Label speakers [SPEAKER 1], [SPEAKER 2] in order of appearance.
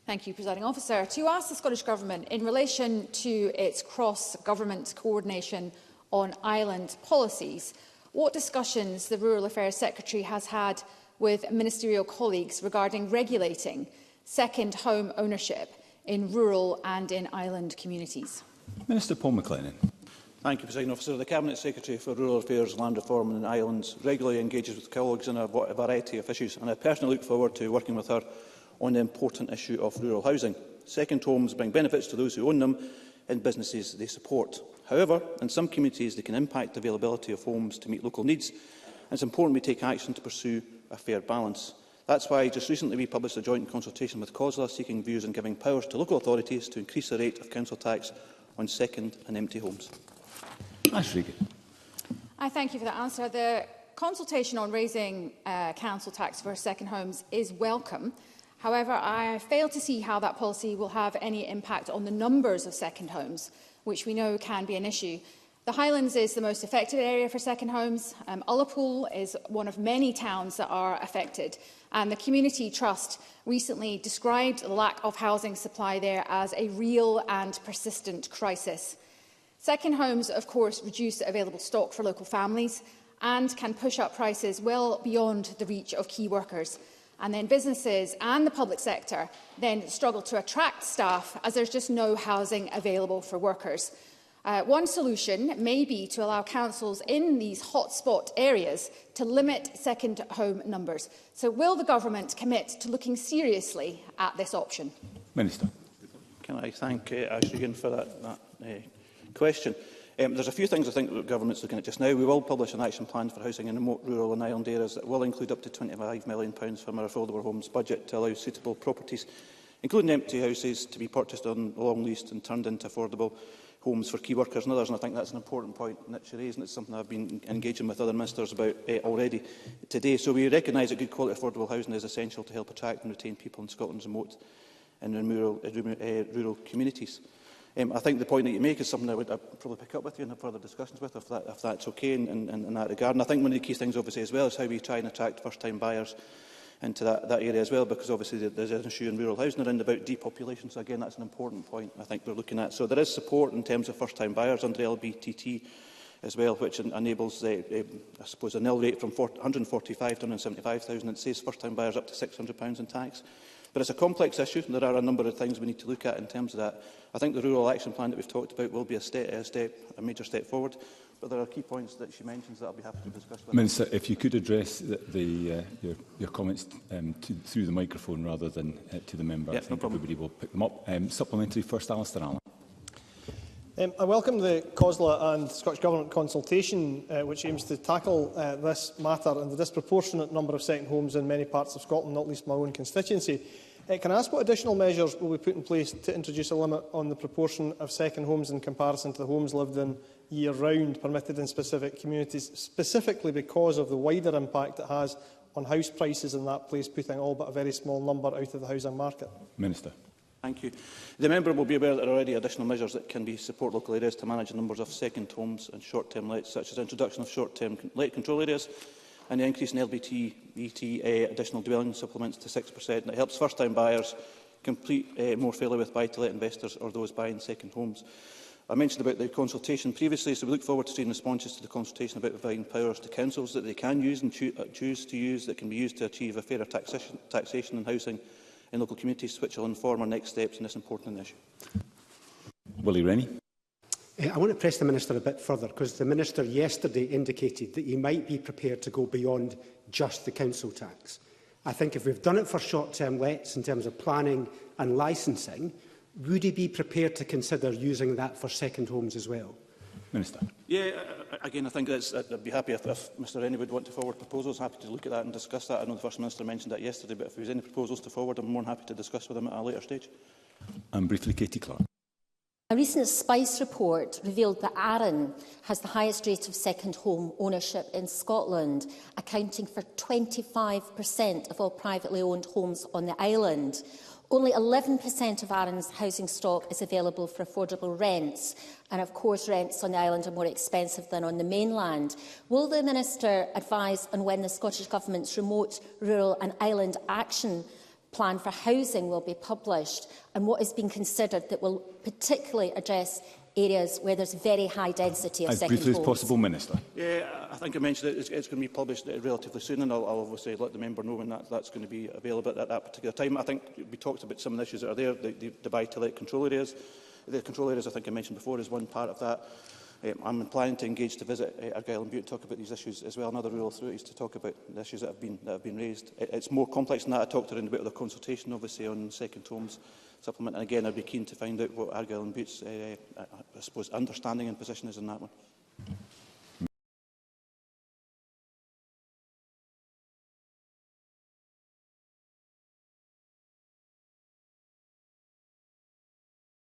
[SPEAKER 1] Thank you, Presiding Officer. To ask the Scottish Government in relation to its cross-government coordination on island policies, what discussions the Rural Affairs Secretary has had with ministerial colleagues regarding regulating second home ownership in rural and in island communities.
[SPEAKER 2] Minister Paul McLennan.
[SPEAKER 3] Thank you, Presiding Officer. The Cabinet Secretary for Rural Affairs, Land Reform and Islands regularly engages with colleagues on a variety of issues, and I personally look forward to working with her on the important issue of rural housing. Second homes bring benefits to those who own them and businesses they support. However, in some communities they can impact the availability of homes to meet local needs, and it's important we take action to pursue a fair balance. That's why just recently we published a joint consultation with COSLA seeking views on giving powers to local authorities to increase the rate of council tax on second and empty homes.
[SPEAKER 2] Regan.
[SPEAKER 1] I thank you for that answer. The consultation on raising council tax for second homes is welcome. However, I fail to see how that policy will have any impact on the numbers of second homes, which we know can be an issue. The Highlands is the most affected area for second homes. Ullapool is one of many towns that are affected, and the Community Trust recently described the lack of housing supply there as a real and persistent crisis. Second homes, of course, reduce available stock for local families and can push up prices well beyond the reach of key workers. And then businesses and the public sector then struggle to attract staff as there's just no housing available for workers. One solution may be to allow councils in these hotspot areas to limit second home numbers. So will the Government commit to looking seriously at this option? Minister.
[SPEAKER 3] Can I thank Regan for that question? There's a few things I think the Government is looking at just now. We will publish an action plan for housing in remote, rural and island areas that will include up to £25 million from our affordable homes budget to allow suitable properties, including empty houses, to be purchased on long leased and turned into affordable homes for key workers and others. And I think that's an important point that she raised, and it's something I've been engaging with other ministers about already today. So we recognise that good quality affordable housing is essential to help attract and retain people in Scotland's remote and rural communities. I think the point that you make is something I'd probably pick up with you and have further discussions with, if that's okay in that regard. And I think one of the key things, obviously, as well, is how we try and attract first-time buyers into that area as well, because obviously there's an issue in rural housing around about depopulation. So again, that's an important point I think we're looking at. So there is support in terms of first-time buyers under LBTT as well, which enables, I suppose, a nil rate from 145 to 175,000. It saves first-time buyers up to £600 in tax. But it's a complex issue, and there are a number of things we need to look at in terms of that. I think the Rural Action Plan that we've talked about will be a major step forward, but there are key points that she mentions that I'll be happy to discuss with her.
[SPEAKER 2] Minister, if you could address your comments through the microphone rather than to the member, I think everybody will pick them up. Supplementary first, Alistair Allen.
[SPEAKER 4] I welcome the COSLA and Scottish Government consultation which aims to tackle this matter and the disproportionate number of second homes in many parts of Scotland, not least my own constituency. Can I ask what additional measures will be put in place to introduce a limit on the proportion of second homes in comparison to the homes lived in year-round permitted in specific communities, specifically because of the wider impact it has on house prices in that place, putting all but a very small number out of the housing market?
[SPEAKER 2] Minister.
[SPEAKER 3] Thank you. The member will be aware that there are already additional measures that can support local areas to manage the numbers of second homes and short-term lets, such as the introduction of short-term let control areas and the increase in LBTT additional dwelling supplements to 6%. And it helps first-time buyers compete more fairly with buy-to-let investors or those buying second homes. I mentioned about the consultation previously, so we look forward to seeing responses to the consultation about providing powers to councils that they can use and choose to use that can be used to achieve a fairer taxation and housing in local communities, which will inform our next steps in this important issue.
[SPEAKER 2] Willie Rennie.
[SPEAKER 5] I want to press the Minister a bit further, because the Minister yesterday indicated that he might be prepared to go beyond just the council tax. I think if we've done it for short-term lets in terms of planning and licensing, would he be prepared to consider using that for second homes as well?
[SPEAKER 2] Minister.
[SPEAKER 3] Yeah, again, I think I'd be happy if Mr Rennie would want to forward proposals. Happy to look at that and discuss that. I know the First Minister mentioned that yesterday, but if there was any proposals to forward, I'm more than happy to discuss with him at a later stage.
[SPEAKER 2] And briefly, Katie Clark.
[SPEAKER 6] A recent SPICE report revealed that Arran has the highest rate of second home ownership in Scotland, accounting for 25% of all privately owned homes on the island. Only 11% of Arran's housing stock is available for affordable rents, and of course rents on the island are more expensive than on the mainland. Will the Minister advise on when the Scottish Government's remote, rural and island action plan for housing will be published and what is being considered that will particularly address areas where there's very high density of
[SPEAKER 2] as
[SPEAKER 6] second
[SPEAKER 2] briefly
[SPEAKER 6] homes?
[SPEAKER 2] as possible, Minister.
[SPEAKER 3] Yeah, I think I mentioned it's going to be published relatively soon, and I'll obviously let the member know when that's going to be available at that particular time. I think we talked about some of the issues that are there, the buy-to-let control areas. The control areas, I think I mentioned before, is one part of that. I'm planning to engage to visit Argyll and Bute and talk about these issues as well, and other rural authorities to talk about the issues that have been raised. It's more complex than that. I talked around about the consultation, obviously, on second homes supplement, and again, I'd be keen to find out what Argyll and Bute's, I suppose, understanding and position is in that one.